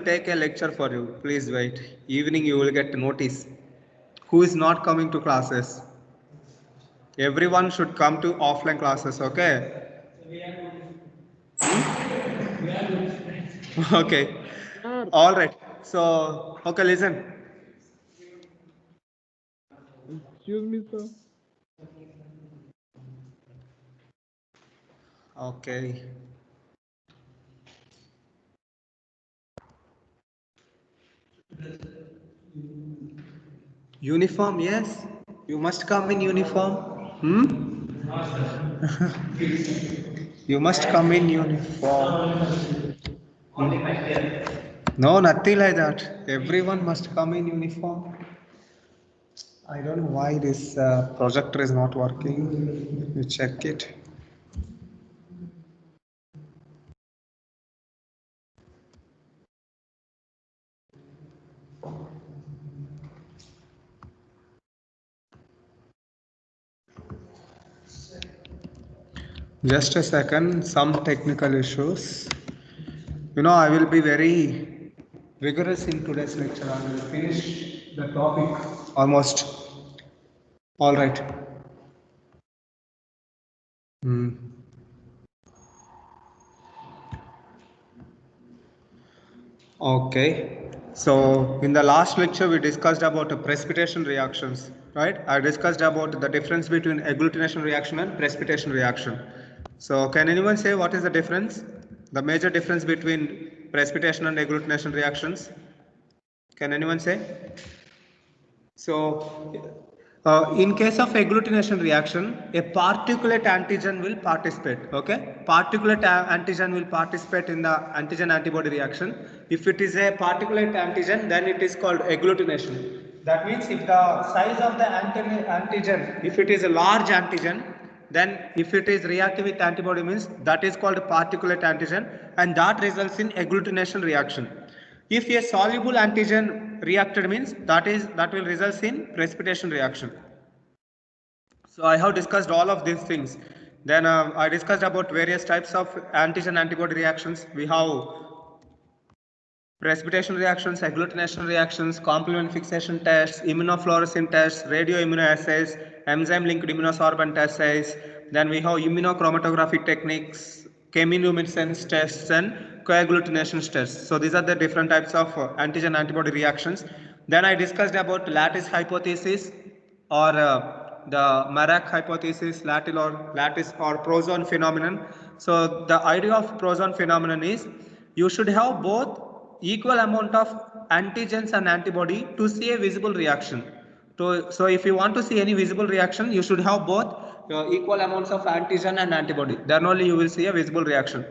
take a lecture for you. Please wait. Evening you will get notice. Who is not coming to classes? Everyone should come to offline classes, okay? Okay. All right. So, okay, listen. Excuse me, sir. Okay. Uniform, yes. You must come in uniform. You must come in uniform. No, nothing like that. Everyone must come in uniform. I don't know why this projector is not working. Let me check it. Just a second, some technical issues. I will be very vigorous in today's lecture. I will finish the topic almost. All right. Okay. So in the last lecture, we discussed about the precipitation reactions, right? I discussed about the difference between agglutination reaction and precipitation reaction. So can anyone say what is the difference? The major difference between precipitation and agglutination reactions? Can anyone say? So, in case of agglutination reaction, a particulate antigen will participate. Okay, particulate antigen will participate in the antigen-antibody reaction. If it is a particulate antigen, then it is called agglutination. That means if the size of the antigen, if it is a large antigen, then if it is reactive with antibody means that is called particulate antigen, and that results in agglutination reaction. If a soluble antigen reacted means that will result in precipitation reaction. So I have discussed all of these things. Then I discussed about various types of antigen antibody reactions. We have precipitation reactions, agglutination reactions, complement fixation tests, immunofluorescence tests, radioimmunoassays, enzyme-linked immunosorbent assays. Then we have immunochromatography techniques, chemiluminescence tests, and coagglutination tests. So these are the different types of antigen antibody reactions. Then I discussed about lattice hypothesis or the Marak hypothesis, lattice or Prozone phenomenon. So the idea of Prozone phenomenon is you should have both equal amount of antigens and antibody to see a visible reaction. So if you want to see any visible reaction, you should have both equal amounts of antigen and antibody. Then only you will see a visible reaction.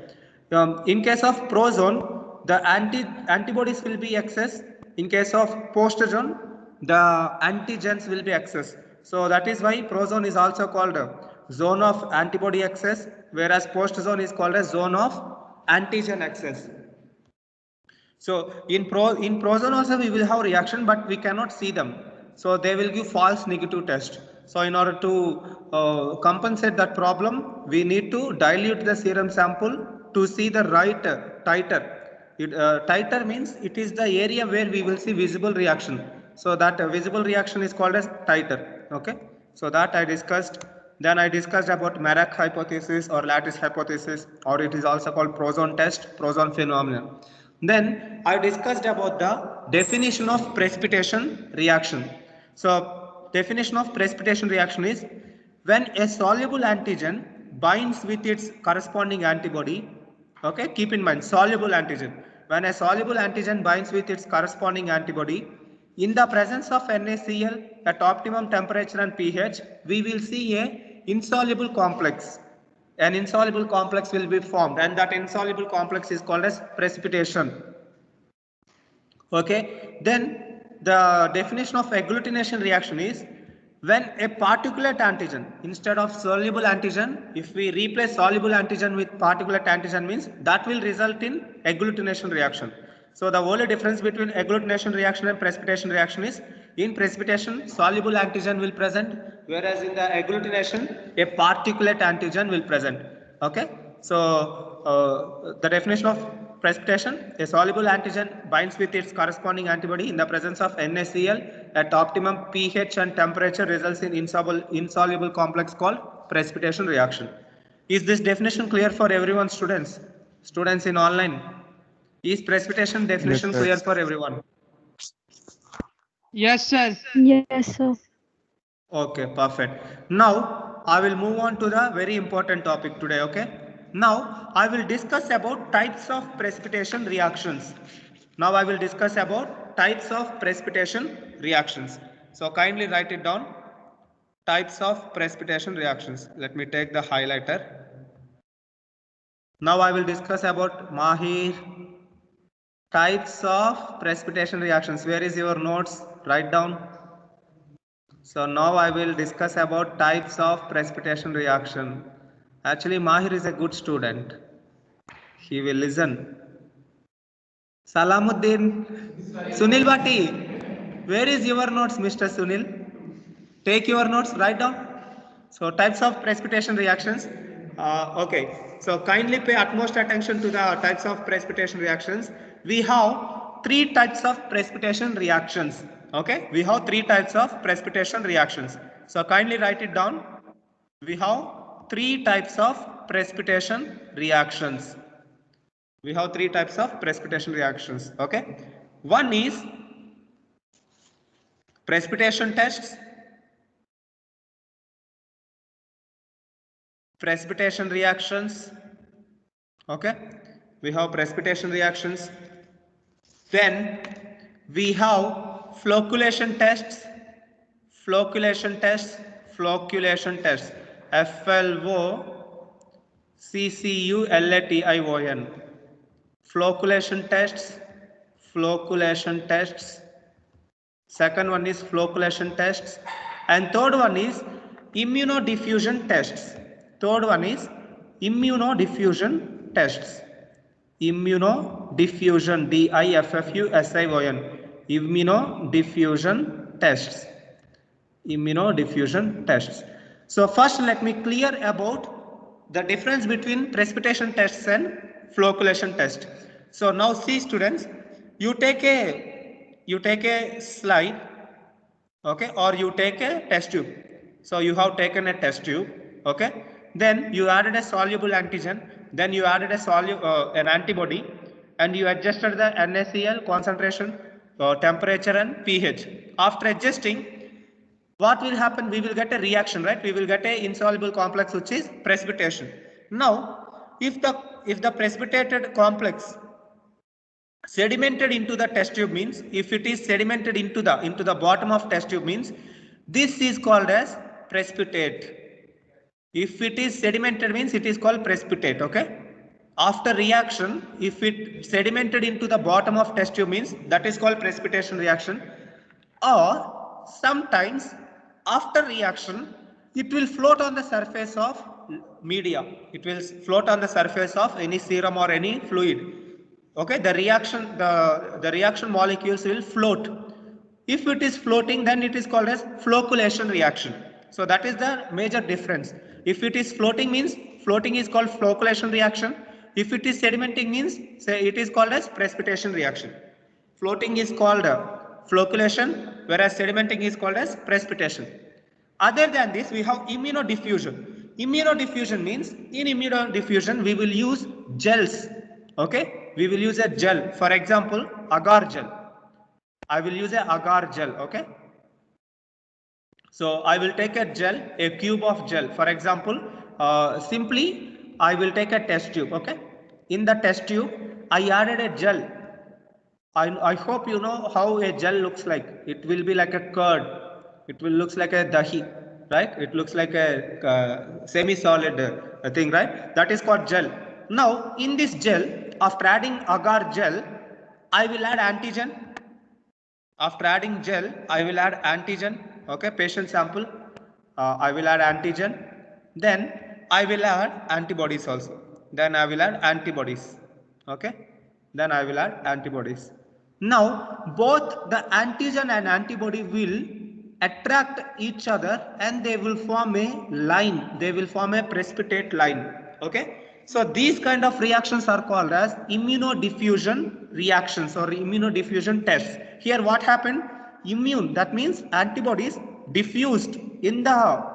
In case of prozone, the antibodies will be excess. In case of postozone, the antigens will be excess. So that is why prozone is also called a zone of antibody excess, whereas postozone is called a zone of antigen excess. So in prozone also we will have reaction, but we cannot see them. So they will give false negative test. So in order to compensate that problem, we need to dilute the serum sample to see the right titer. Titer means it is the area where we will see visible reaction. So that visible reaction is called as titer. Okay. So that I discussed. Then I discussed about Marak hypothesis or lattice hypothesis, or it is also called prozone test, prozone phenomenon. Then I discussed about the definition of precipitation reaction. So definition of precipitation reaction is when a soluble antigen binds with its corresponding antibody. Okay, keep in mind soluble antigen. When a soluble antigen binds with its corresponding antibody, in the presence of NaCl at optimum temperature and pH, we will see a insoluble complex. An insoluble complex will be formed, and that insoluble complex is called as precipitation. Okay, then the definition of agglutination reaction is when a particulate antigen instead of soluble antigen, if we replace soluble antigen with particulate antigen means that will result in agglutination reaction. So the only difference between agglutination reaction and precipitation reaction is in precipitation soluble antigen will present, whereas in the agglutination a particulate antigen will present. Okay, so the definition of precipitation. A soluble antigen binds with its corresponding antibody in the presence of NaCl at optimum pH and temperature, results in insoluble complex called precipitation reaction. Is this definition clear for everyone, students? Students in online, is precipitation definition Yes, sir. clear for everyone? Yes, sir. Yes, sir. Okay, perfect. Now I will move on to the very important topic today. Okay. Now I will discuss about types of precipitation reactions. Now I will discuss about types of precipitation reactions. So kindly write it down. Types of precipitation reactions. Let me take the highlighter. Now I will discuss about Mahir. Types of precipitation reactions. Where is your notes? Write down. So now I will discuss about types of precipitation reaction. Actually, Mahir is a good student. He will listen. Salamuddin. Sunil Bhatti. Where is your notes, Mr. Sunil? Take your notes, write down. So types of precipitation reactions. Okay. So kindly pay utmost attention to the types of precipitation reactions. We have three types of precipitation reactions. Okay. We have three types of precipitation reactions. So kindly write it down. We have three types of precipitation reactions. We have three types of precipitation reactions. Okay. One is precipitation tests. Precipitation reactions. Okay, we have precipitation reactions. Then we have flocculation tests. Flocculation tests. Flocculation tests. FLOCCULATION. Flocculation tests. Flocculation tests. Second one is flocculation tests. And third one is immunodiffusion tests. Third one is immunodiffusion tests. Immunodiffusion, DIFFUSION. Immunodiffusion tests. Immunodiffusion tests. So first let me clear about the difference between precipitation tests and flocculation test. So now see students, you take a slide, okay, or you take a test tube. So you have taken a test tube, okay, then you added a soluble antigen, then you added an antibody, and you adjusted the NaCl concentration, temperature and pH. After adjusting, what will happen? We will get a reaction, right? We will get a insoluble complex, which is precipitation. Now if the precipitated complex sedimented into the test tube, means if it is sedimented into the bottom of test tube, means this is called as precipitate. If it is sedimented, means it is called precipitate. Okay, after reaction, if it sedimented into the bottom of test tube, means that is called precipitation reaction. Or sometimes after reaction, it will float on the surface of media. It will float on the surface of any serum or any fluid. Okay, the reaction molecules will float. If it is floating, then it is called as flocculation reaction. So that is the major difference. If it is floating, means floating is called flocculation reaction. If it is sedimenting, means say it is called as precipitation reaction. Floating is called flocculation, whereas sedimenting is called as precipitation. Other than this, we have immunodiffusion. Immunodiffusion means in immunodiffusion we will use gels. Okay, we will use a gel. For example, agar gel. I will use a agar gel. Okay, so I will take a gel, a cube of gel. For example, simply I will take a test tube. Okay, in the test tube I added a gel. I hope you know how a gel looks like. It will be like a curd. It will looks like a dahi, right? It looks like a semi-solid thing, right? That is called gel. Now in this gel, after adding agar gel, I will add antigen. After adding gel, I will add antigen. Okay, patient sample. I will add antigen. Then I will add antibodies also. Then I will add antibodies. Okay. Then I will add antibodies. Now both the antigen and antibody will attract each other and they will form a line. They will form a precipitate line. Okay. So these kind of reactions are called as immunodiffusion reactions or immunodiffusion tests. Here what happened? Immune, that means antibodies diffused in the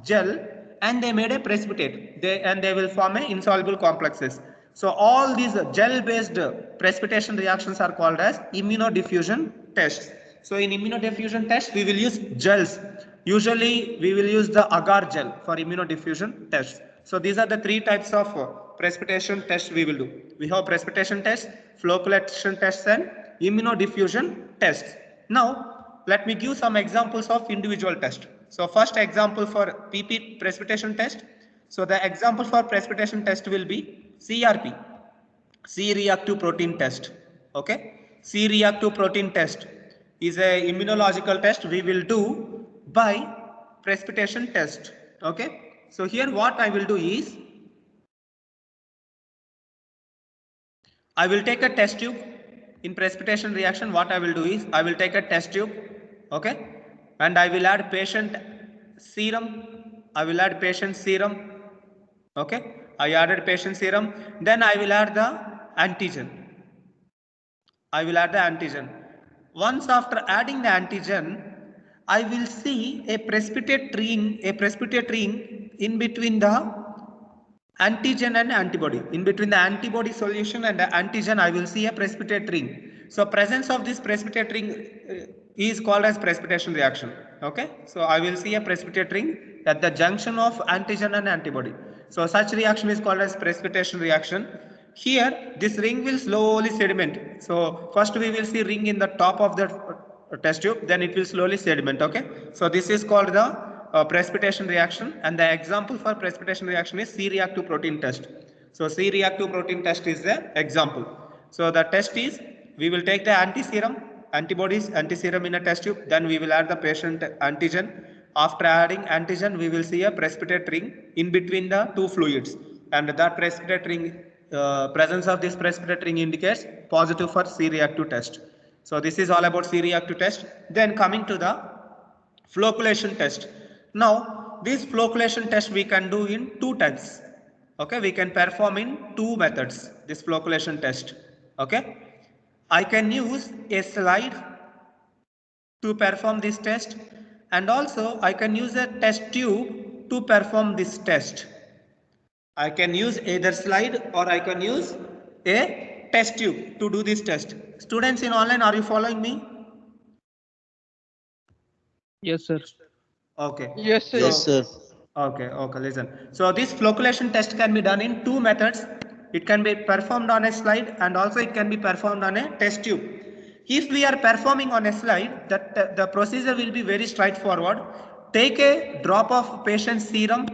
gel and they made a precipitate. They will form a insoluble complexes. So all these gel based precipitation reactions are called as immunodiffusion tests. So in immunodiffusion test we will use gels. Usually we will use the agar gel for immunodiffusion tests. So these are the three types of precipitation tests we will do. We have precipitation tests, flow collection tests and immunodiffusion tests. Now let me give some examples of individual tests. So first example for PP precipitation test. So the example for precipitation test will be CRP, C-reactive protein test. Okay, C-reactive protein test is a immunological test we will do by precipitation test. Okay, so here what I will do is I will take a test tube. In precipitation reaction, what I will do is I will take a test tube, okay, and I will add patient serum. I will add patient serum, okay. I added patient serum. Then I will add the antigen. I will add the antigen. Once after adding the antigen, I will see a precipitate ring in between the antigen and antibody. In between the antibody solution and the antigen, I will see a precipitate ring. So presence of this precipitate ring is called as precipitation reaction. Okay, so I will see a precipitate ring at the junction of antigen and antibody. So such reaction is called as precipitation reaction. Here this ring will slowly sediment. So first we will see ring in the top of the test tube, then it will slowly sediment. Okay, so this is called the precipitation reaction, and the example for precipitation reaction is C-reactive protein test. So C-reactive protein test is the example. So the test is we will take the antibodies, antiserum in a test tube, then we will add the patient antigen. After adding antigen, we will see a precipitate ring in between the two fluids, and that precipitate ring, presence of this precipitate ring indicates positive for C-reactive test. So this is all about C-reactive test. Then coming to the flocculation test. Now this flocculation test we can do in two types. Okay, we can perform in two methods this flocculation test. Okay, I can use a slide to perform this test, and also I can use a test tube to perform this test. I can use either slide or I can use a test tube to do this test. Students in online, are you following me? Yes, sir. Okay. Yes, sir. Yes, sir. Okay, listen. So this flocculation test can be done in two methods. It can be performed on a slide and also it can be performed on a test tube. If we are performing on a slide, the procedure will be very straightforward. Take a drop of patient serum,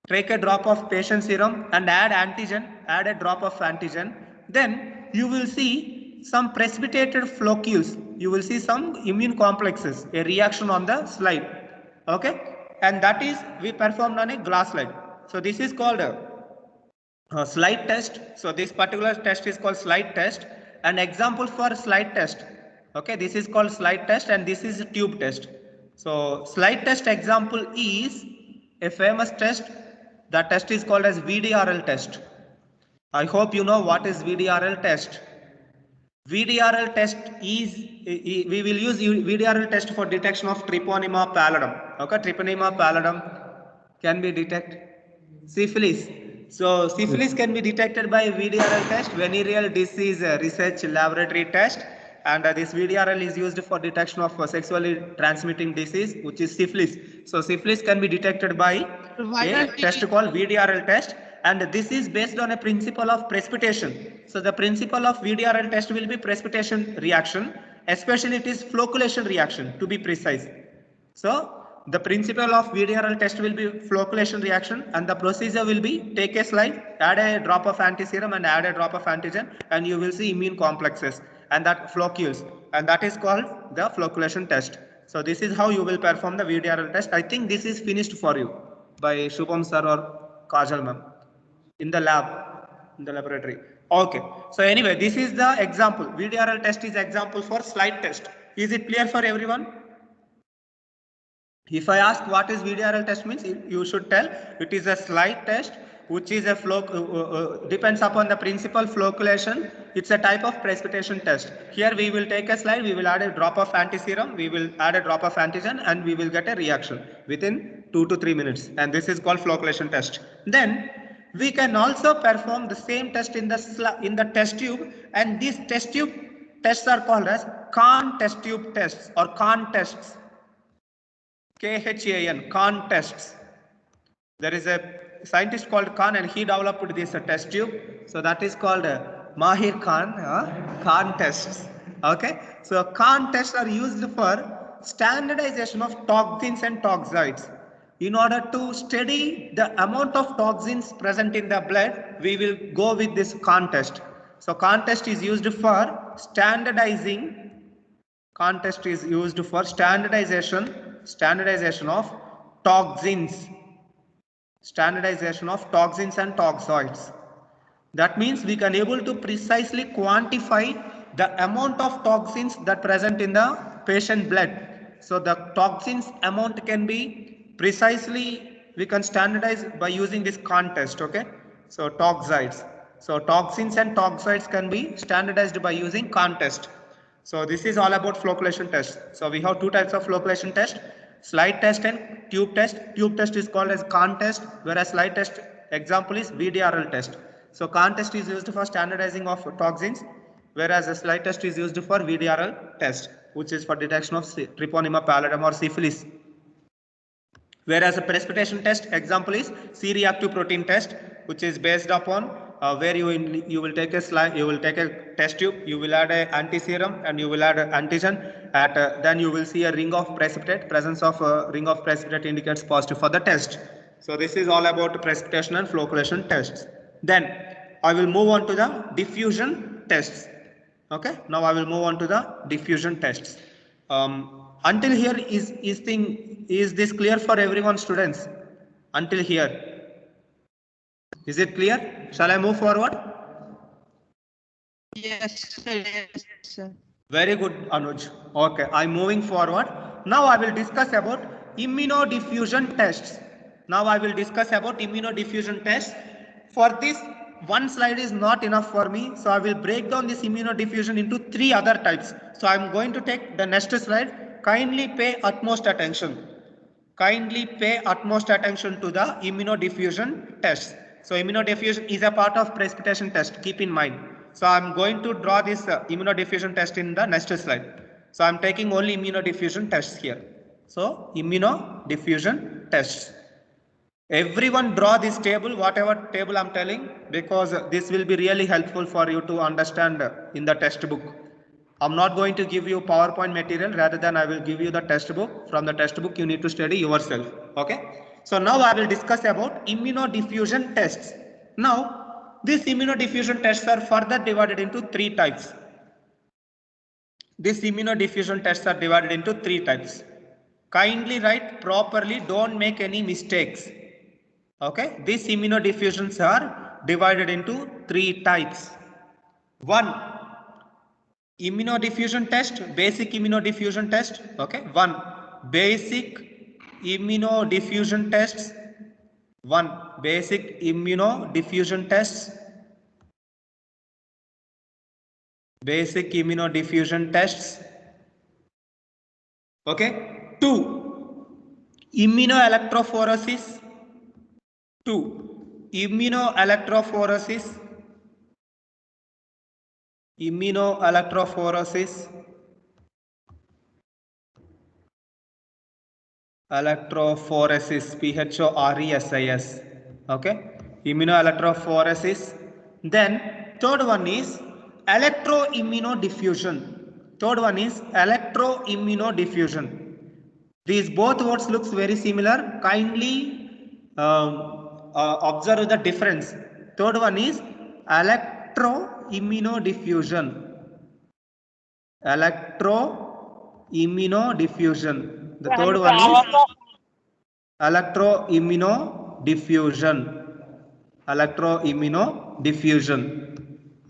and add antigen, add a drop of antigen. Then you will see some precipitated floccules. You will see some immune complexes, a reaction on the slide. Okay, and that is we performed on a glass slide. So this is called a slide test. So this particular test is called slide test. An example for slide test. Okay, this is called slide test and this is a tube test. So slide test example is a famous test. The test is called as VDRL test. I hope you know what is VDRL test. VDRL test is, we will use VDRL test for detection of Treponema pallidum. Okay, Treponema pallidum can be detected. Syphilis. So syphilis can be detected by VDRL test, venereal disease research laboratory test, and this VDRL is used for detection of sexually transmitting disease, which is syphilis. So syphilis can be detected by a test called VDRL test. And this is based on a principle of precipitation. So the principle of VDRL test will be precipitation reaction, especially it is flocculation reaction to be precise. So the principle of VDRL test will be flocculation reaction, and the procedure will be take a slide, add a drop of antiserum and add a drop of antigen, and you will see immune complexes and that floccules, and that is called the flocculation test. So this is how you will perform the VDRL test. I think this is finished for you by Shubham sir or Kajal ma'am in the lab, in the laboratory. Okay, so anyway, this is the example. VDRL test is example for slide test. Is it clear for everyone? If I ask what is VDRL test means, you should tell it is a slide test which is a depends upon the principal flocculation. It's a type of precipitation test. Here we will take a slide, we will add a drop of antiserum, we will add a drop of antigen, and we will get a reaction within 2 to 3 minutes. And this is called flocculation test. Then we can also perform the same test in the test tube, and these test tube tests are called as Kahn test tube tests or Kahn tests. KHAN, Kahn tests. There is a scientist called Kahn, and he developed this test tube. So that is called Mahir Khan, Kahn tests. Okay. So Kahn tests are used for standardization of toxins and toxoids. In order to study the amount of toxins present in the blood, we will go with this Kahn test. So Kahn test is used for standardizing. Kahn test is used for standardization of toxins. Standardization of toxins and toxoids. That means we can able to precisely quantify the amount of toxins that present in the patient blood. So the toxins amount can be precisely, we can standardize by using this Kahn test. Okay. So toxoids. So toxins and toxoids can be standardized by using Kahn test. So this is all about flocculation test. So we have two types of flocculation test: slide test and tube test. Tube test is called as Kahn test, whereas slide test example is VDRL test. So Kahn test is used for standardizing of toxins, whereas a slide test is used for VDRL test, which is for detection of Treponema pallidum or syphilis. Whereas a precipitation test example is C-reactive protein test, which is based upon where you will take a slide, you will take a test tube, you will add a antiserum and you will add an antigen. Then you will see a ring of precipitate. Presence of a ring of precipitate indicates positive for the test. So this is all about precipitation and flocculation tests. Then I will move on to the diffusion tests. Okay. Now I will move on to the diffusion tests. Until here, is this clear for everyone, students? Until here. Is it clear? Shall I move forward? Yes, sir. Yes, sir. Very good, Anuj. Okay, I'm moving forward. Now I will discuss about immunodiffusion tests. For this, one slide is not enough for me. So I will break down this immunodiffusion into 3 other types. So I'm going to take the next slide. Kindly pay utmost attention. Kindly pay utmost attention to the immunodiffusion tests. So immunodiffusion is a part of precipitation test. Keep in mind. So I'm going to draw this immunodiffusion test in the next slide. So I'm taking only immunodiffusion tests here. So immunodiffusion tests. Everyone draw this table, whatever table I'm telling, because this will be really helpful for you to understand in the textbook. I'm not going to give you PowerPoint material, rather than I will give you the textbook. From the textbook you need to study yourself. Okay. So now I will discuss about immunodiffusion tests. Now these immunodiffusion tests are further divided into 3 types. Kindly write properly, don't make any mistakes. Okay, these immunodiffusions are divided into 3 types. 1. Immunodiffusion test, basic immunodiffusion test. Okay, 1. Basic immunodiffusion tests. 1. Basic immunodiffusion tests. Basic immunodiffusion tests. Okay. 2. Immunoelectrophoresis. 2. Immunoelectrophoresis. Immunoelectrophoresis. Electrophoresis, PHORESIS. Okay. Immunoelectrophoresis. Then third one is electroimmunodiffusion. These both words looks very similar. Kindly observe the difference. Third one is electroimmunodiffusion. Electroimmunodiffusion. The third one is electroimmunodiffusion.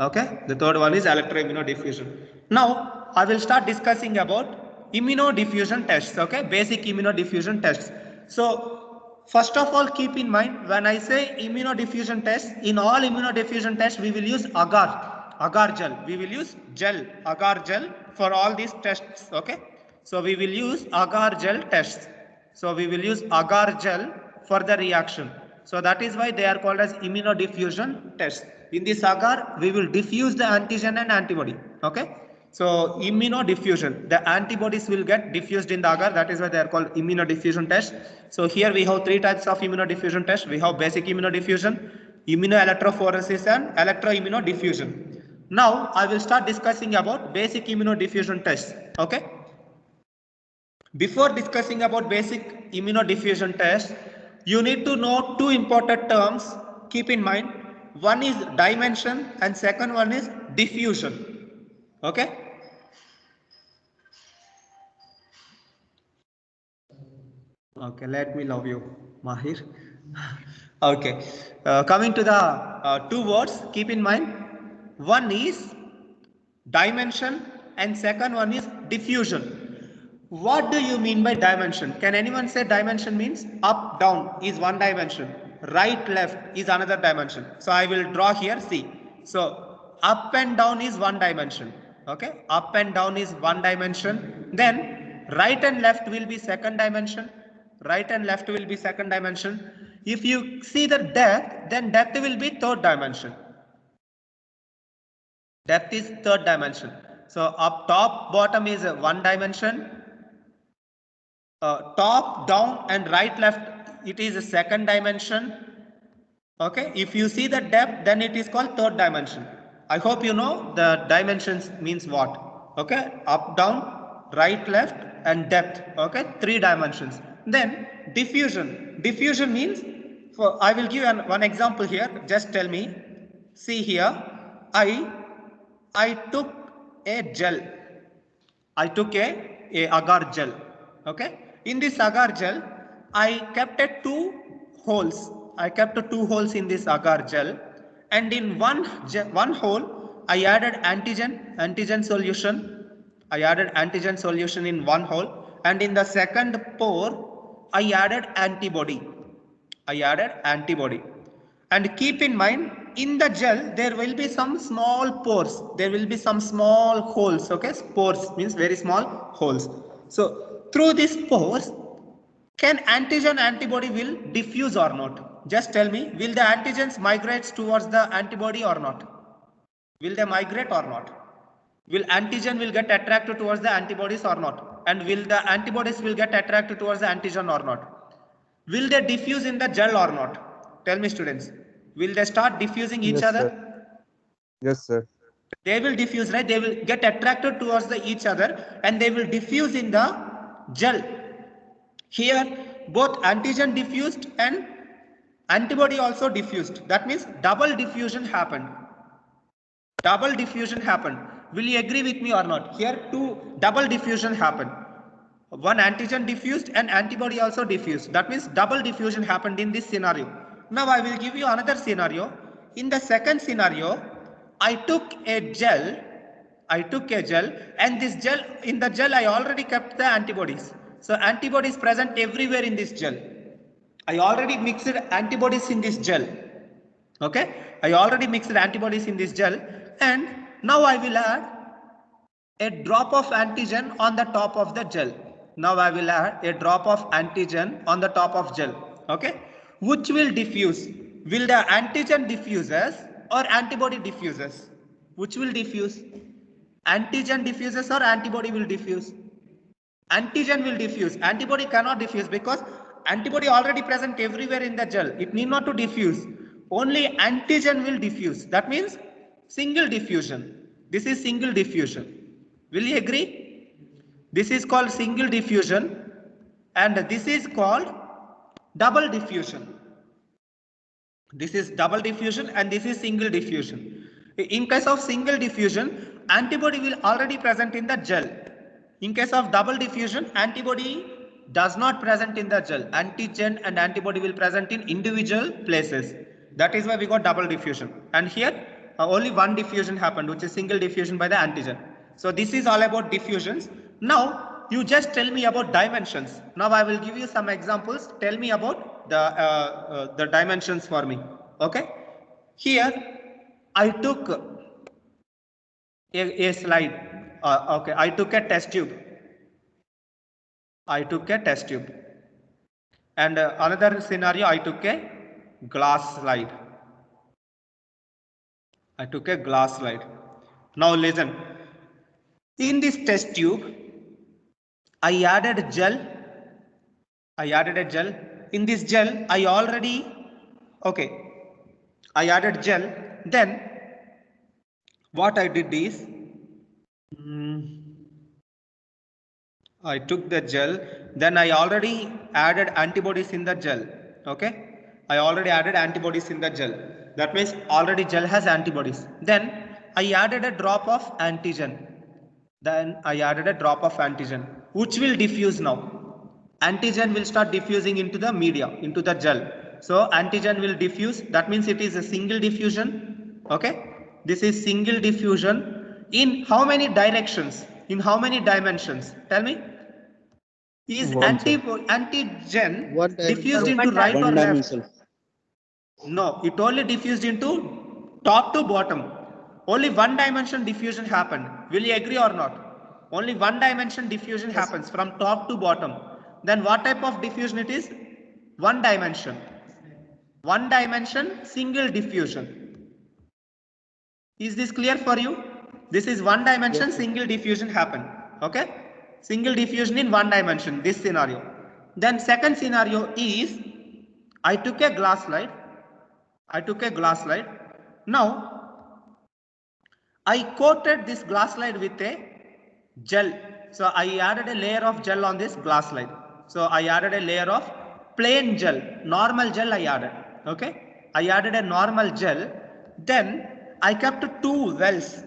Okay, the third one is electroimmunodiffusion. Now I will start discussing about immunodiffusion tests. Okay, basic immunodiffusion tests. So first of all, keep in mind when I say immunodiffusion test, in all immunodiffusion tests, we will use agar gel. We will use gel, agar gel for all these tests. Okay. So we will use agar gel tests. So we will use agar gel for the reaction. So that is why they are called as immunodiffusion tests. In this agar, we will diffuse the antigen and antibody. Okay. So immunodiffusion, the antibodies will get diffused in the agar. That is why they are called immunodiffusion tests. So here we have three types of immunodiffusion tests. We have basic immunodiffusion, immunoelectrophoresis, and electroimmunodiffusion. Now I will start discussing about basic immunodiffusion tests. Okay. Before discussing about basic immunodiffusion test, you need to know two important terms. Keep in mind, one is dimension and second one is diffusion. Okay. Okay, let me love you, Mahir. Okay, coming to the two words, keep in mind, one is dimension and second one is diffusion. What do you mean by dimension? Can anyone say dimension means up, down is one dimension, right, left is another dimension. So I will draw here, see. So up and down is one dimension. Okay, up and down is one dimension. Then right and left will be second dimension. Right and left will be second dimension. If you see the depth, then depth will be third dimension. Depth is third dimension. So up, top, bottom is one dimension. Top, down and right, left, it is a second dimension. Okay, if you see the depth, then it is called third dimension. I hope you know the dimensions means what. Okay, up, down, right, left and depth. Okay, three dimensions. Then diffusion. Diffusion means, I will give one example here. Just tell me. See here, I took a gel. I took a agar gel. Okay. In this agar gel, I kept two holes. I kept two holes in this agar gel, and in one hole I added antigen solution. I added antigen solution in one hole, and in the second pore I added antibody. I added antibody. And keep in mind, in the gel there will be some small pores. There will be some small holes. Okay, pores means very small holes. So through these pores, can antigen antibody will diffuse or not? Just tell me, will the antigens migrate towards the antibody or not? Will they migrate or not? Will antigen will get attracted towards the antibodies or not? And will the antibodies will get attracted towards the antigen or not? Will they diffuse in the gel or not? Tell me, students. Will they start diffusing each other? Sir. Yes, sir. They will diffuse, right? They will get attracted towards each other and they will diffuse in the gel. Here, both antigen diffused and antibody also diffused. That means double diffusion happened. Double diffusion happened. Will you agree with me or not? Here, double diffusion happened. One antigen diffused and antibody also diffused. That means double diffusion happened in this scenario. Now I will give you another scenario. In the second scenario, I took a gel, and this gel, in the gel I already kept the antibodies. So antibodies present everywhere in this gel. I already mixed antibodies in this gel. Okay, I already mixed antibodies in this gel, and now I will add a drop of antigen on the top of the gel. Now I will add a drop of antigen on the top of gel. Okay, which will diffuse? Will the antigen diffuses or antibody diffuses? Which will diffuse? Antigen diffuses or antibody will diffuse? Antigen will diffuse. Antibody cannot diffuse because antibody already present everywhere in the gel. It need not to diffuse. Only antigen will diffuse. That means single diffusion. This is single diffusion. Will you agree? This is called single diffusion and this is called double diffusion. This is double diffusion and this is single diffusion. In case of single diffusion, antibody will already present in the gel. In case of double diffusion, antibody does not present in the gel. Antigen and antibody will present in individual places. That is why we got double diffusion. And here only one diffusion happened, which is single diffusion by the antigen. So this is all about diffusions. Now you just tell me about dimensions. Now I will give you some examples. Tell me about the dimensions for me. Okay. Here I took a slide. Okay, I took a test tube. I took a test tube. And another scenario, I took a glass slide. I took a glass slide. Now listen. In this test tube, I added gel. I added a gel. In this gel, I added gel. Then what I did is, I took the gel. Then I already added antibodies in the gel. Okay. I already added antibodies in the gel. That means already gel has antibodies. Then I added a drop of antigen. Which will diffuse now. Antigen will start diffusing into the media, into the gel. So antigen will diffuse. That means it is a single diffusion. Okay. This is single diffusion. In how many directions? In how many dimensions? Tell me. Is antigen diffused into right or left? No, it only diffused into top to bottom. Only one dimension diffusion happened. Will you agree or not? Only one dimension diffusion happens from top to bottom. Then what type of diffusion it is? One dimension. One dimension, single diffusion. Is this clear for you? This is one dimension, single diffusion happened. Okay? Single diffusion in one dimension, this scenario. Then second scenario is, I took a glass slide. Now, I coated this glass slide with a gel. So I added a layer of gel on this glass slide. So I added a layer of plain gel, normal gel I added. Okay. I added a normal gel. Then I kept two wells.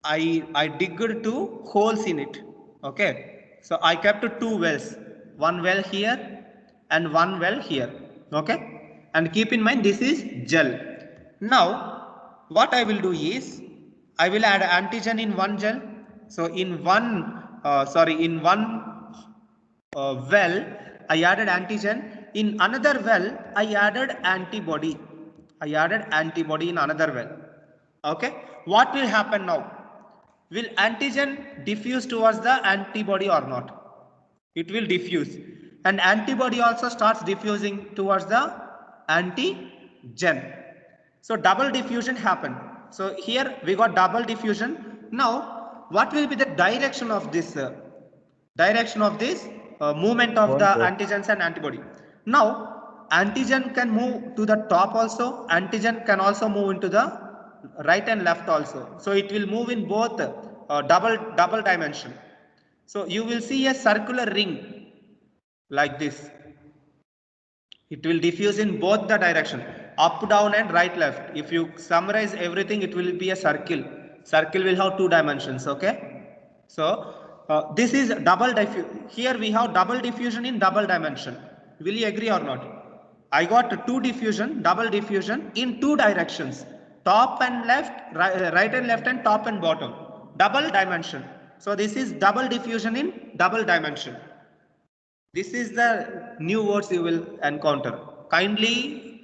I digged two holes in it. Okay. So I kept two wells. One well here and one well here. Okay. And keep in mind this is gel. Now what I will do is I will add antigen in one gel. So in one well I added antigen. In another well I added antibody. In another well. Okay. What will happen now? Will antigen diffuse towards the antibody or not? It will diffuse. And antibody also starts diffusing towards the antigen. So double diffusion happened. So here we got double diffusion. Now what will be the direction of this movement of the antigens and antibody? Now antigen can move to the top also. Antigen can also move into the right and left also. So it will move in both double dimension. So you will see a circular ring like this. It will diffuse in both the direction, up, down and right, left. If you summarize everything, it will be a circle. Circle will have two dimensions. Okay. So this is double diffusion. Here we have double diffusion in double dimension. Will you agree or not? I got two diffusion, double diffusion in two directions. Top and left, right and left and top and bottom. Double dimension. So this is double diffusion in double dimension. This is the new words you will encounter. Kindly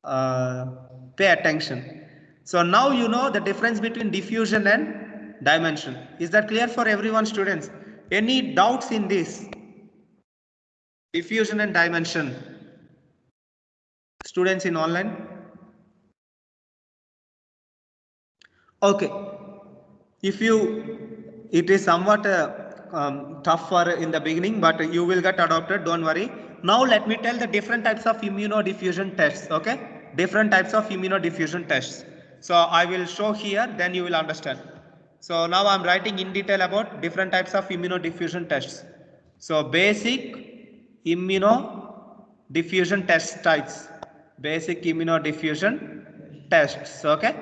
pay attention. So now you know the difference between diffusion and dimension. Is that clear for everyone, students? Any doubts in this? Diffusion and dimension. Students in online? Okay. It is somewhat tough for in the beginning, but you will get adopted, don't worry. Now let me tell the different types of immunodiffusion tests. Okay, different types of immunodiffusion tests. So I will show here, then you will understand. So now I'm writing in detail about different types of immunodiffusion tests. So basic immunodiffusion test types. Basic immunodiffusion tests. Okay,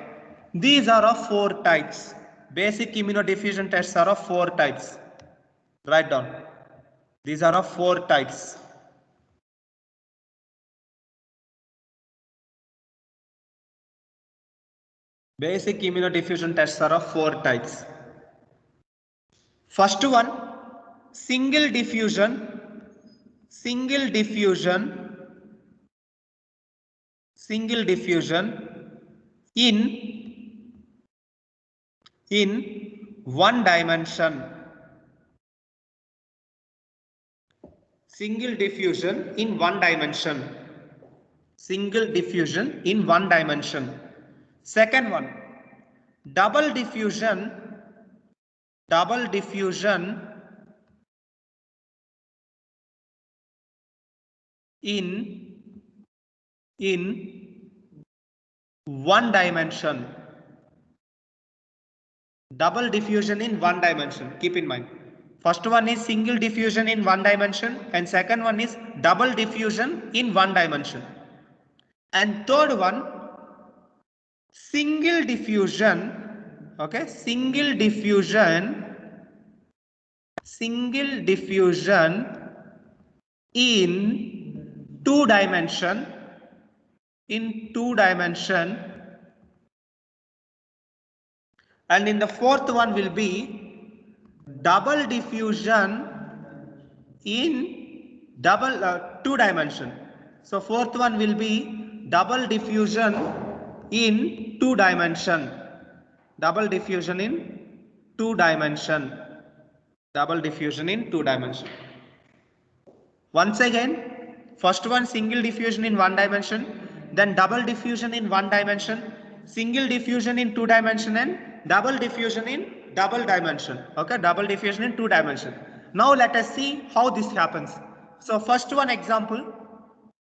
these are of 4 types. Basic immunodiffusion tests are of 4 types. Write down. These are of 4 types. Basic immunodiffusion tests are of 4 types. First one, single diffusion single diffusion in one dimension. Single diffusion in one dimension. Single diffusion in one dimension. Second one, double diffusion in one dimension. Double diffusion in one dimension. Keep in mind, first one is single diffusion in one dimension, and second one is double diffusion in one dimension. And third one, single diffusion, okay, single diffusion in two dimension, and in the fourth one will be double diffusion in two dimension. So fourth one will be double diffusion in two dimension. Double diffusion in two dimension. Double diffusion in two dimension. Once again, first one single diffusion in one dimension, then double diffusion in one dimension, single diffusion in two dimension, and double diffusion in double dimension. Okay, double diffusion in two dimension. Now let us see how this happens. So first one example,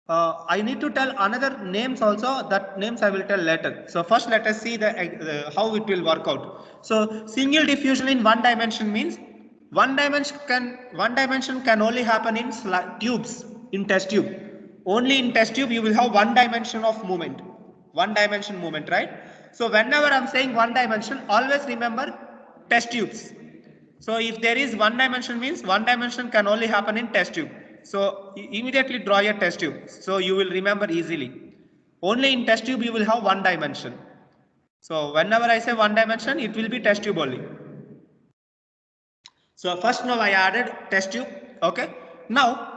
I need to tell another names also. That names I will tell later. So first let us see the how it will work out. So single diffusion in one dimension means one dimension can only happen in tubes, in test tube. Only in test tube you will have one dimension of movement. One dimension movement, right? So whenever I'm saying one dimension, always remember test tubes. So if there is one dimension means one dimension can only happen in test tube. So immediately draw your test tube. So you will remember easily. Only in test tube you will have one dimension. So whenever I say one dimension, it will be test tube only. So first now I added test tube. Okay. Now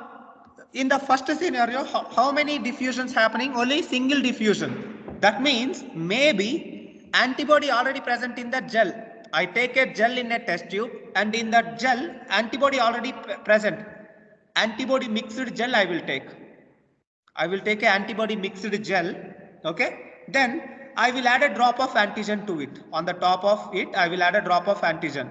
in the first scenario, how many diffusions happening? Only single diffusion. That means maybe antibody already present in the gel. I take a gel in a test tube, and in that gel antibody already present. Antibody mixed gel I will take. I will take a antibody mixed gel. Okay. Then I will add a drop of antigen to it. On the top of it, I will add a drop of antigen.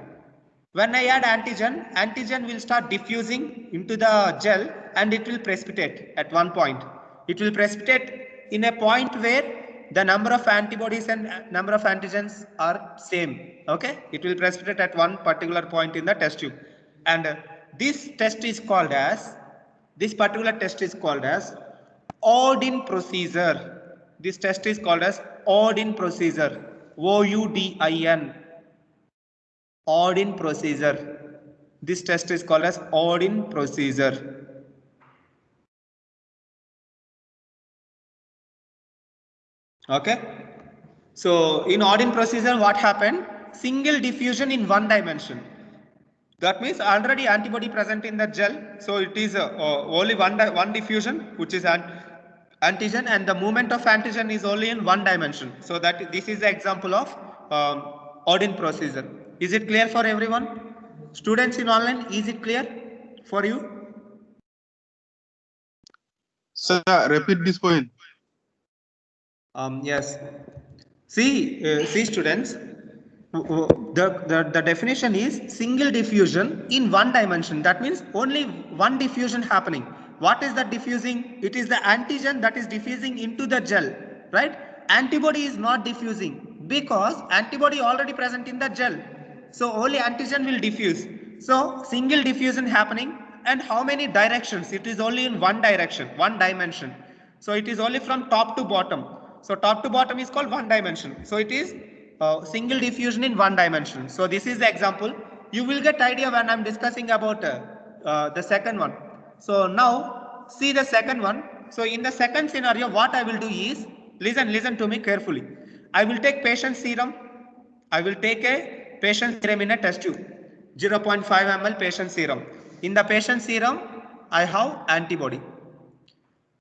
When I add antigen, antigen will start diffusing into the gel and it will precipitate at one point. It will precipitate in a point where the number of antibodies and number of antigens are same. Okay, it will precipitate at one particular point in the test tube, and this test is called as, this particular test is called as Odin procedure. This test is called as Odin procedure. OUDIN. Odin procedure. This test is called as Odin procedure. Okay. So in Odin procedure, what happened? Single diffusion in one dimension. That means already antibody present in the gel. So it is only one diffusion, which is antigen, and the movement of antigen is only in one dimension. So that this is the example of Odin procedure. Is it clear for everyone? Students in online, is it clear for you? Sir, repeat this point. Yes. See students, the definition is single diffusion in one dimension. That means only one diffusion happening. What is that diffusing? It is the antigen that is diffusing into the gel, right? Antibody is not diffusing because antibody already present in the gel. So only antigen will diffuse. So single diffusion happening, and how many directions? It is only in one direction, one dimension. So it is only from top to bottom. So top to bottom is called one dimension. So it is single diffusion in one dimension. So this is the example. You will get idea when I'm discussing about the second one. So now see the second one. So in the second scenario, what I will do is, listen to me carefully. I will take patient serum. I will take a patient serum in a test tube, 0.5 ml patient serum. In the patient serum, I have antibody.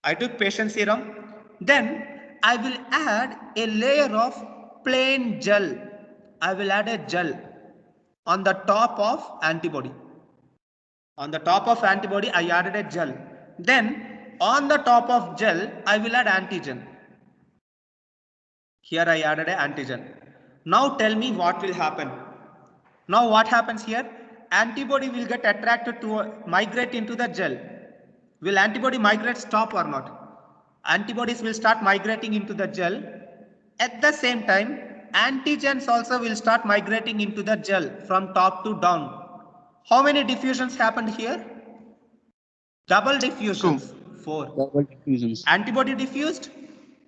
I took patient serum. Then I will add a layer of plain gel. I will add a gel on the top of antibody. On the top of antibody, I added a gel. Then on the top of gel, I will add antigen. Here I added an antigen. Now tell me what will happen. Now what happens here? Antibody will get attracted to migrate into the gel. Will antibody migrate stop or not? Antibodies will start migrating into the gel. At the same time, antigens also will start migrating into the gel from top to down. How many diffusions happened here? Double diffusions. 4. Double diffusions. Antibody diffused,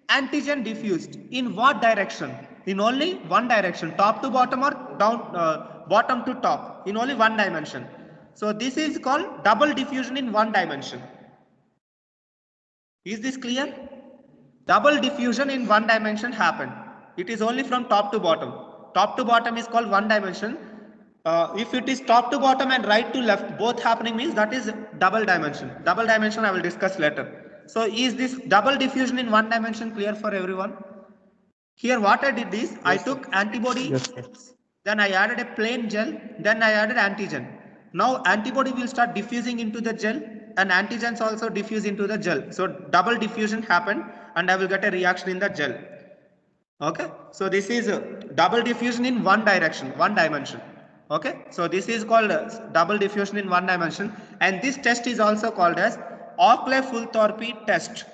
antigen diffused. In what direction? In only one direction, top to bottom or down, bottom to top, in only one dimension. So this is called double diffusion in one dimension. Is this clear? Double diffusion in one dimension happened. It is only from top to bottom. Top to bottom is called one dimension. If it is top to bottom and right to left, both happening means that is double dimension. Double dimension I will discuss later. So is this double diffusion in one dimension clear for everyone? Here what I did is, I took antibody, then I added a plain gel, then I added antigen. Now antibody will start diffusing into the gel and antigens also diffuse into the gel. So double diffusion happened and I will get a reaction in the gel. Okay, so this is double diffusion in one direction, one dimension. Okay, so this is called double diffusion in one dimension, and this test is also called as Oakley-Fulthorpe test.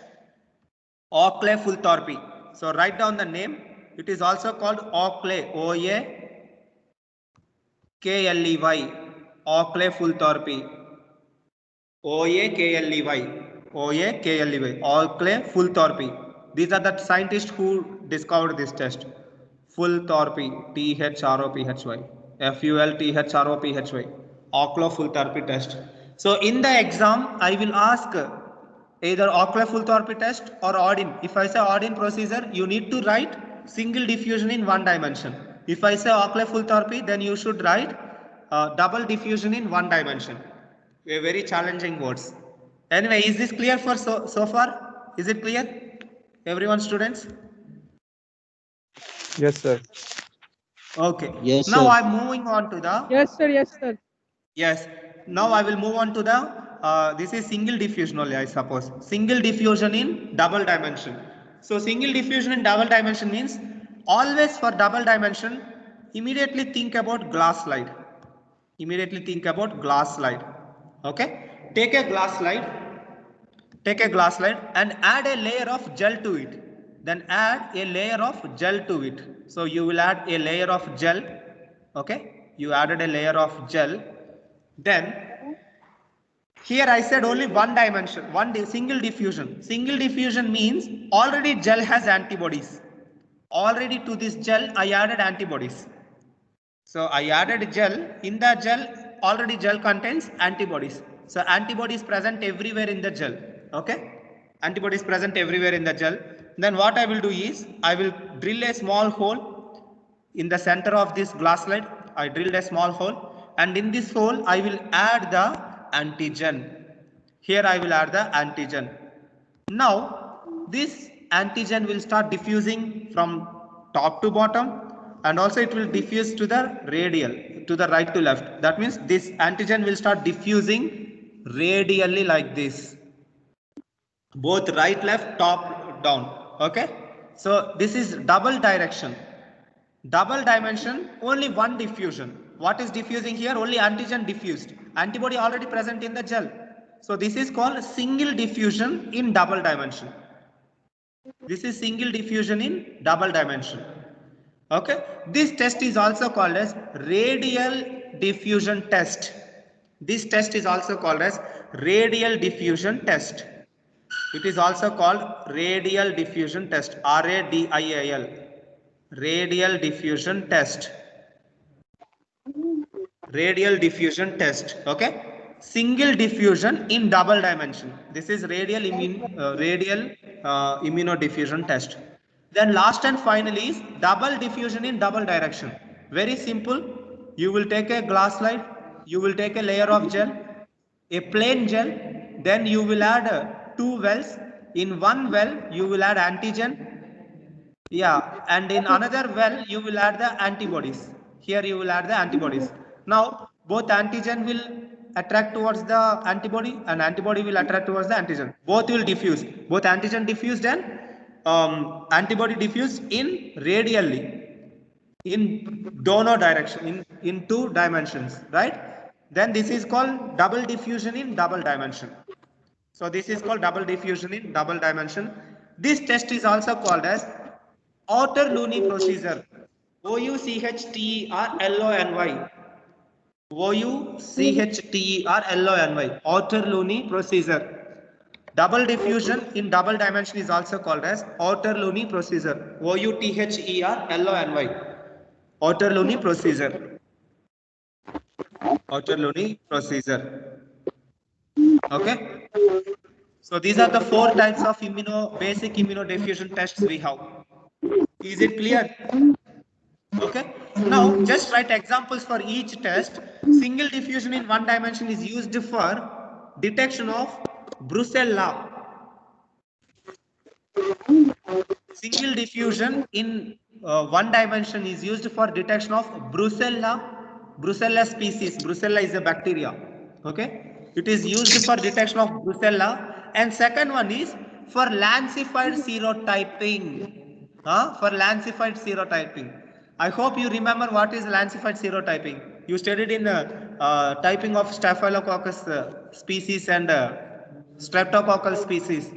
Oakley-Fulthorpe. So write down the name. It is also called Oakley, O-A-K-L-E-Y, Oakley-Fulthorpe, O-A-K-L-E-Y, O-A-K-L-E-Y, Oakley-Fulthorpe. These are the scientists who discovered this test. Fulthorpe, T-H-R-O-P-H-Y, F-U-L-T-H-R-O-P-H-Y, Oakley-Fulthorpe test. So in the exam, I will ask either Oakley-Fulthorpe test or Odin. If I say Odin procedure, you need to write single diffusion in one dimension. If I say Oakley-Fulthorpe, then you should write double diffusion in one dimension. A very challenging words. Anyway, is this clear for so far? Is it clear? Everyone, students? Yes, sir. Okay. Yes, Now sir. I'm moving on to the. Yes, sir. Yes, sir. Yes. Now I will move on to the. This is single diffusion only, I suppose. Single diffusion in double dimension. So single diffusion in double dimension means always for double dimension, immediately think about glass slide. Immediately think about glass slide. Okay. Take a glass slide. Take a glass slide and add a layer of gel to it. Then add a layer of gel to it. So you will add a layer of gel. Okay. You added a layer of gel. Then here I said only one dimension, single diffusion. Single diffusion means already gel has antibodies. Already to this gel I added antibodies. So I added gel. In the gel, already gel contains antibodies. So antibodies present everywhere in the gel. Okay. Antibodies present everywhere in the gel. Then what I will do is, I will drill a small hole in the center of this glass slide. I drilled a small hole, and in this hole I will add the antigen. Here I will add the antigen. Now this antigen will start diffusing from top to bottom, and also it will diffuse to the radial, to the right to left. That means this antigen will start diffusing radially like this. Both right, left, top, down. Okay. So this is double direction. Double dimension, only one diffusion. What is diffusing here? Only antigen diffused. Antibody already present in the gel. So this is called single diffusion in double dimension. This is single diffusion in double dimension. Okay. This test is also called as radial diffusion test. This test is also called as radial diffusion test. It is also called radial diffusion test. R-A-D-I-A-L. Radial diffusion test. Radial diffusion test. Okay. Single diffusion in double dimension. This is radial immunodiffusion test. Then last and finally is double diffusion in double direction. Very simple. You will take a glass slide. You will take a layer of gel, a plain gel. Then you will add two wells. In one well, you will add antigen. Yeah, and in another well, you will add the antibodies. Here you will add the antibodies. Now, both antigen will attract towards the antibody and antibody will attract towards the antigen. Both will diffuse. Both antigen diffused and antibody diffused in radially, in donor direction, in two dimensions, right? Then this is called double diffusion in double dimension. So this is called double diffusion in double dimension. This test is also called as Outer-Looney procedure. Ouchterlony. Ouchterlony. Outer-Looney procedure. Double diffusion in double dimension is also called as Outer-Looney procedure. Outerlony. Outer-Looney procedure. Outer-Looney procedure. Okay. So these are the four types of basic immunodiffusion tests we have. Is it clear? Okay. Now just write examples for each test. Single diffusion in one dimension is used for detection of brucella. Single diffusion in one dimension is used for detection of Brucella species. Brucella is a bacteria. Okay. It is used for detection of Brucella. And second one is for lancified serotyping. For lancified serotyping. I hope you remember what is lancified serotyping. You studied in typing of Staphylococcus species and streptococcal species.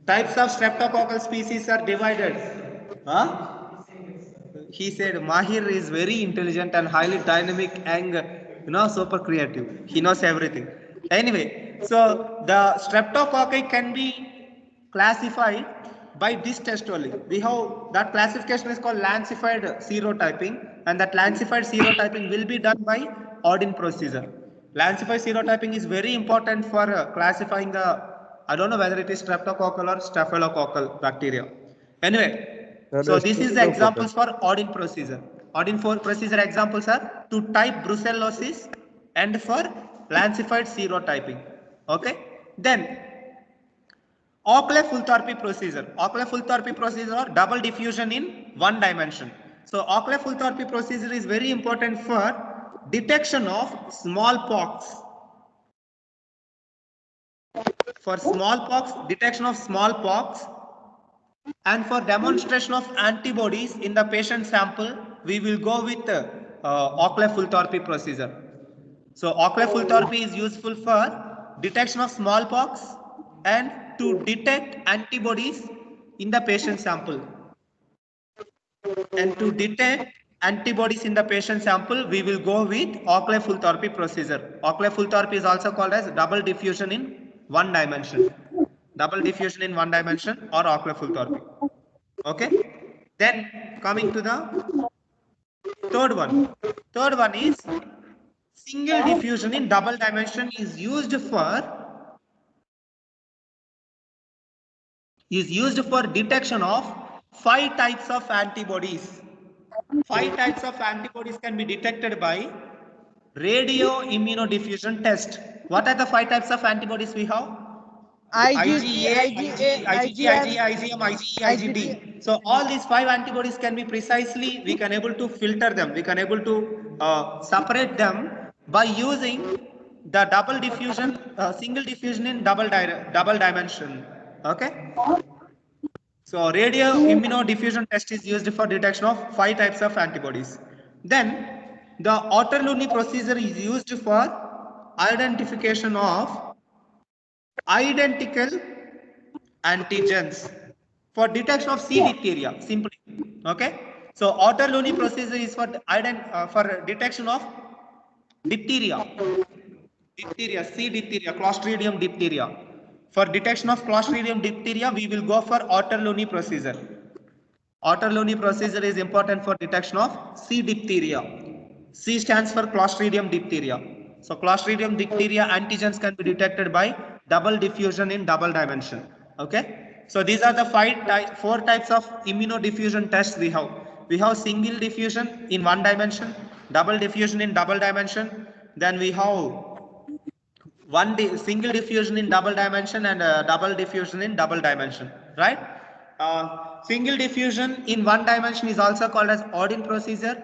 Types of streptococcal species are divided. Huh? He said Mahir is very intelligent and highly dynamic and super creative. He knows everything. Anyway, so the streptococci can be classified by this test only. We have that classification is called lancified serotyping, and that lancified serotyping will be done by Odin procedure. Lancified serotyping is very important for classifying the, I don't know whether it is streptococcal or staphylococcal bacteria. Anyway, so this is the examples for Odin procedure. Odin procedure examples are to type brucellosis and for lancified serotyping. Okay. Then Oakley-Fulthorpe procedure. Oakley-Fulthorpe procedure or double diffusion in one dimension. So Oakley-Fulthorpe procedure is very important for detection of smallpox. For smallpox, detection of smallpox, and for demonstration of antibodies in the patient sample, we will go with Oakley-Fulthorpe procedure. So Oakley-Fulthorpe is useful for detection of smallpox and to detect antibodies in the patient sample. And to detect antibodies in the patient sample, we will go with Oakley-Fulthorpe procedure. Oakley-Fulthorpe is also called as double diffusion in one dimension. Double diffusion in one dimension or Oakley-Fulthorpe. Okay. Then coming to the third one. Third one is single diffusion in double dimension is used for detection of 5 types of antibodies. 5 types of antibodies can be detected by radio immunodiffusion test. What are the 5 types of antibodies we have? IgA, IgG, IgM, IgE, So all these 5 antibodies can be precisely, we can able to filter them, we can able to separate them by using the double diffusion, single diffusion in double dimension. Okay. So radio immunodiffusion test is used for detection of 5 types of antibodies. Then the Outer-Looney procedure is used for identification of identical antigens for detection of C. diphtheria. Simply, okay. So Outer-Looney procedure is for detection of diphtheria, C. diphtheria, Clostridium diphtheria. For detection of Clostridium diphtheria, we will go for Outer-Looney procedure. Outer-Looney procedure is important for detection of C. diphtheria. C stands for Clostridium diphtheria. So Clostridium diphtheria antigens can be detected by double diffusion in double dimension. Okay. So these are the 4 types of immunodiffusion tests we have. We have single diffusion in one dimension, double diffusion in double dimension. Then we have single diffusion in double dimension and double diffusion in double dimension, right? Single diffusion in one dimension is also called as Odin procedure,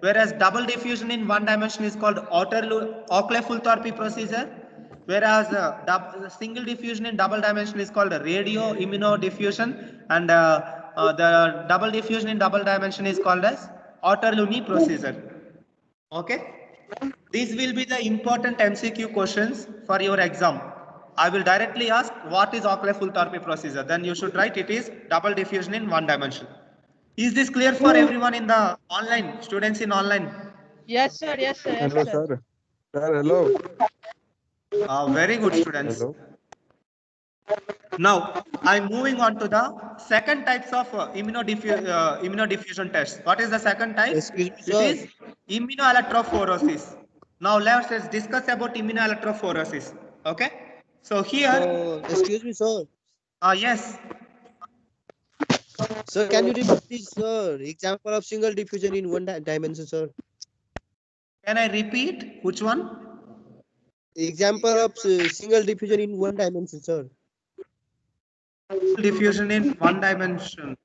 whereas double diffusion in one dimension is called Oakley-Fulthorpe procedure, whereas single diffusion in double dimension is called radio immunodiffusion, and the double diffusion in double dimension is called as Otterluni procedure. Okay. These will be the important MCQ questions for your exam. I will directly ask what is Oakley-Fulthorpe procedure. Then you should write it is double diffusion in one dimension. Is this clear for everyone in the online, students in online? Yes, sir. Yes, sir. Yes, Hello, sir. sir. Sir, hello. Very good, students. Hello. Now, I'm moving on to the second types of immunodiffusion tests. What is the second type? Excuse me, It sir. is immunoelectrophoresis. Now, let's discuss about immunoelectrophoresis. Okay. So here, So, excuse me, sir. yes. Sir, can you repeat this, sir? Example of single diffusion in one dimension, sir. Can I repeat? Which one? Example of single diffusion in one dimension, sir. Diffusion in one dimension.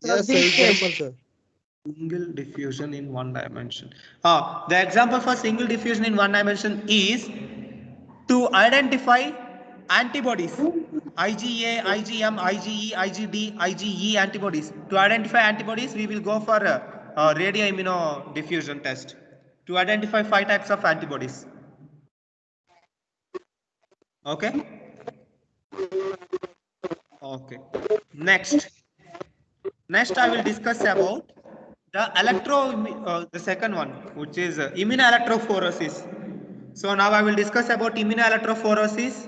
Yes, sir. Example, sir. Single diffusion in one dimension. The example for single diffusion in one dimension is to identify antibodies. IgA, IgM, IgE, IgD, IgE antibodies. To identify antibodies, we will go for a radioimmunodiffusion test to identify 5 types of antibodies. Okay. Okay. Next, I will discuss about the second one, which is immunoelectrophoresis. So now I will discuss about immunoelectrophoresis.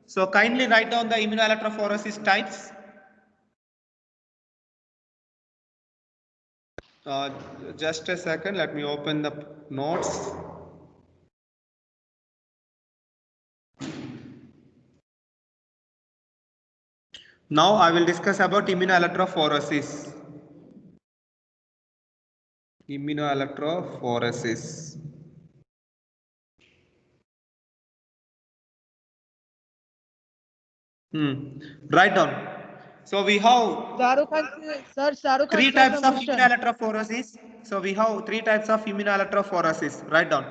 So kindly write down the immunoelectrophoresis types. Just a second, let me open the notes. Now I will discuss about immunoelectrophoresis. Immunoelectrophoresis. Write down. So we have three types of immunoelectrophoresis. So we have 3 types of immunoelectrophoresis. Write down.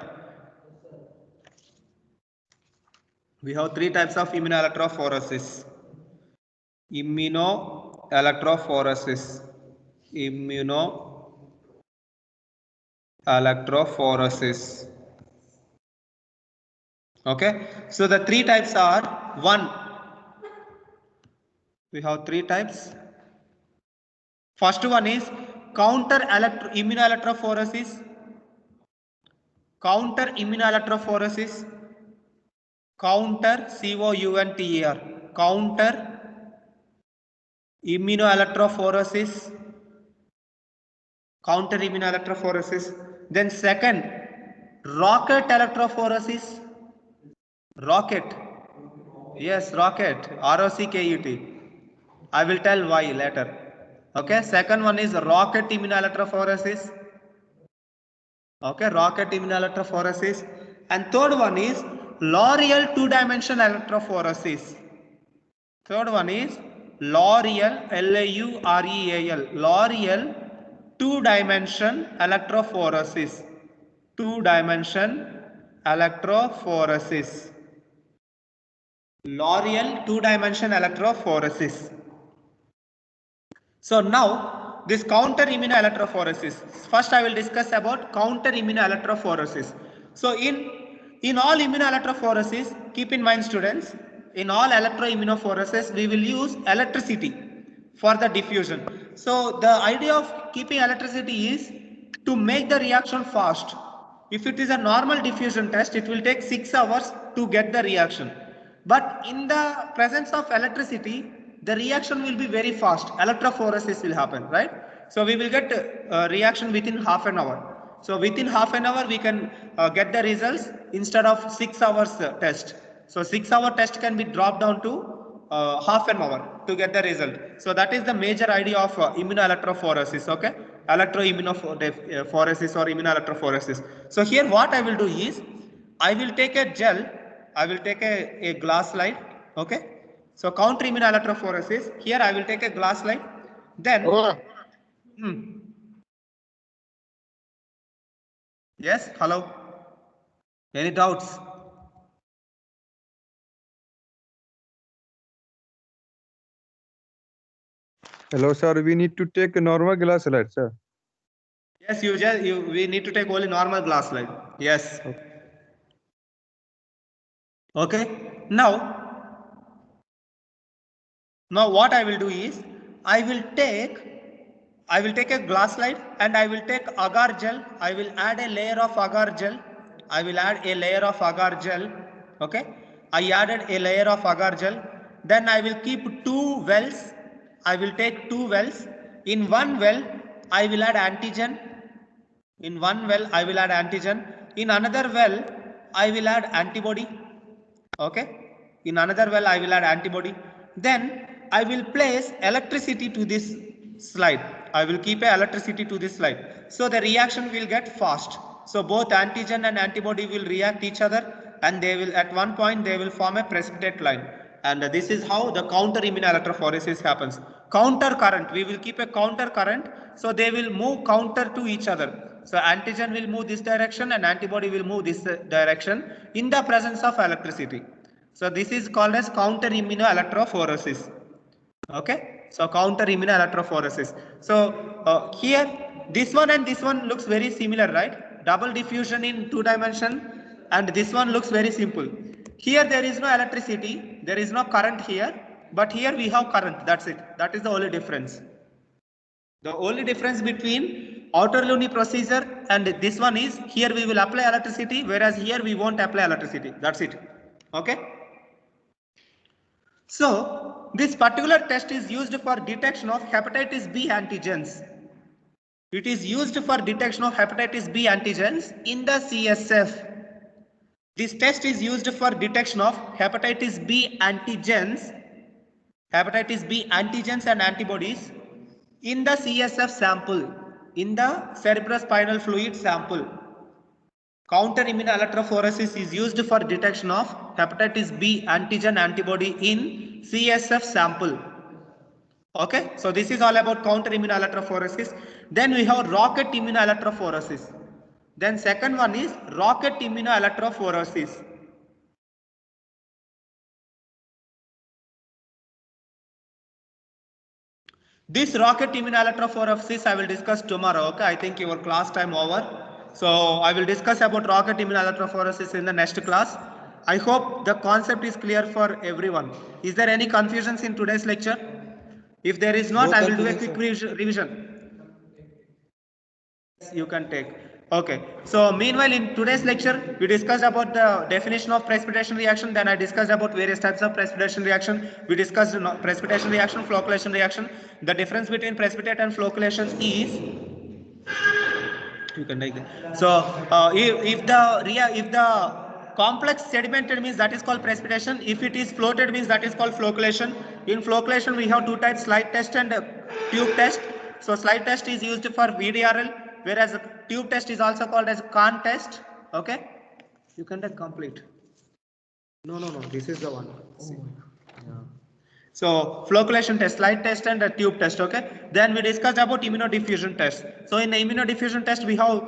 We have 3 types of immunoelectrophoresis. Immunoelectrophoresis. Immunoelectrophoresis. Okay. So the 3 types are: 1. We have 3 types. First one is counter immunoelectrophoresis. Counter immunoelectrophoresis. Counter COUNTER. Counter immunoelectrophoresis. Counter immunoelectrophoresis. Then second, rocket electrophoresis. Rocket. Yes, rocket. ROCKUT. I will tell why later. Okay. Second one is rocket immunoelectrophoresis. Okay, rocket immunoelectrophoresis. And third one is L'Oreal 2-dimensional electrophoresis. Third one is L'Oreal, L-A-U-R-E-A-L, L'Oreal 2-dimension electrophoresis. 2-dimension electrophoresis. L'Oreal 2-dimension electrophoresis. So now this counter immunoelectrophoresis. First I will discuss about counter immunoelectrophoresis. So in all immunoelectrophoresis, keep in mind students, in all electroimmunophoresis we will use electricity for the diffusion. So the idea of keeping electricity is to make the reaction fast. If it is a normal diffusion test, it will take 6 hours to get the reaction. But in the presence of electricity, the reaction will be very fast. Electrophoresis will happen, right? So we will get a reaction within half an hour. So within half an hour, we can get the results instead of 6 hours test. So 6-hour test can be dropped down to half an hour to get the result. So that is the major idea of immunoelectrophoresis. Okay, electroimmunophoresis or immunoelectrophoresis. So here what I will do is I will take a gel. I will take a glass slide. Okay. So counter immunoelectrophoresis. Here I will take a glass slide. Then, yes, hello. Any doubts? Hello, sir. We need to take a normal glass slide, sir. Yes, we need to take only normal glass slide. Yes. Okay. Now what I will do is I will take a glass slide and I will take agar gel. I will add a layer of agar gel. Okay. I added a layer of agar gel. Then I will keep two wells. I will take two wells. In one well, I will add antigen. In one well, I will add antigen. In another well, I will add antibody. Okay. In another well, I will add antibody. Then I will place electricity to this slide. I will keep a electricity to this slide. So the reaction will get fast. So both antigen and antibody will react each other, and they will at one point they will form a precipitate line. And this is how the counter immunoelectrophoresis happens. Counter current, we will keep a counter current, so they will move counter to each other. So antigen will move this direction and antibody will move this direction in the presence of electricity. So this is called as counter immunoelectrophoresis. Okay, so counter immunoelectrophoresis. So here this one and this one looks very similar, right? Double diffusion in 2 dimension, and this one looks very simple. Here there is no electricity, there is no current here, but here we have current. That's it. That is the only difference. The only difference between Autorluni procedure and this one is here we will apply electricity, whereas here we won't apply electricity. That's it. Okay. So this particular test is used for detection of hepatitis B antigens. It is used for detection of hepatitis B antigens in the CSF. This test is used for detection of hepatitis B antigens and antibodies in the CSF sample, in the cerebrospinal fluid sample. Counter immunoelectrophoresis is used for detection of hepatitis B antigen antibody in CSF sample. Okay, so this is all about counter immunoelectrophoresis. Then we have rocket immunoelectrophoresis. Then second one is rocket immunoelectrophoresis. This rocket immunoelectrophoresis I will discuss tomorrow. Okay, I think your class time over. So I will discuss about rocket immunoelectrophoresis in the next class. I hope the concept is clear for everyone. Is there any confusions in today's lecture? If there is not, No I will do a confusion, quick revision. You can take. Okay. So meanwhile, in today's lecture, we discussed about the definition of precipitation reaction. Then I discussed about various types of precipitation reaction. We discussed precipitation reaction, flocculation reaction. The difference between precipitate and flocculation is you can take that. So if the complex sedimented means that is called precipitation. If it is floated means that is called flocculation. In flocculation, we have two types: slide test and tube test. So slide test is used for VDRL, whereas tube test is also called as Kahn test. Okay, you can take complete. No. This is the one. Yeah. So flocculation test, slide test and a tube test. Okay. Then we discussed about immunodiffusion test. So in the immunodiffusion test, we have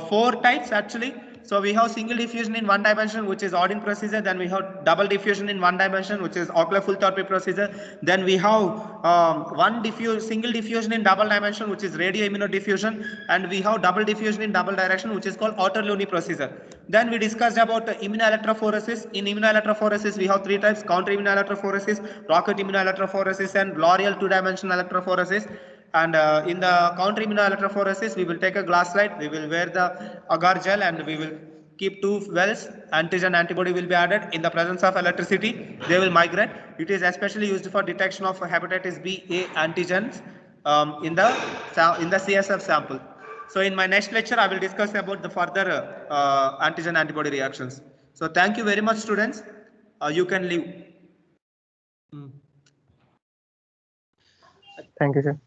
4 types actually. So we have single diffusion in 1 dimension, which is Odin procedure. Then we have double diffusion in 1 dimension, which is Ockler-Fulthorpe procedure. Then we have single diffusion in double dimension, which is radioimmunodiffusion, and we have double diffusion in double direction, which is called Autorluni procedure. Then we discussed about immunoelectrophoresis. In immunoelectrophoresis, we have 3 types: counter immunoelectrophoresis, rocket immunoelectrophoresis, and L'Oreal 2-dimensional electrophoresis. And in the counter immunoelectrophoresis, we will take a glass slide, we will wear the agar gel, and we will keep 2 wells. Antigen antibody will be added. In the presence of electricity, they will migrate. It is especially used for detection of hepatitis B A antigens in the CSF sample. So in my next lecture, I will discuss about the further antigen antibody reactions. So thank you very much, students. You can leave. Thank you, sir.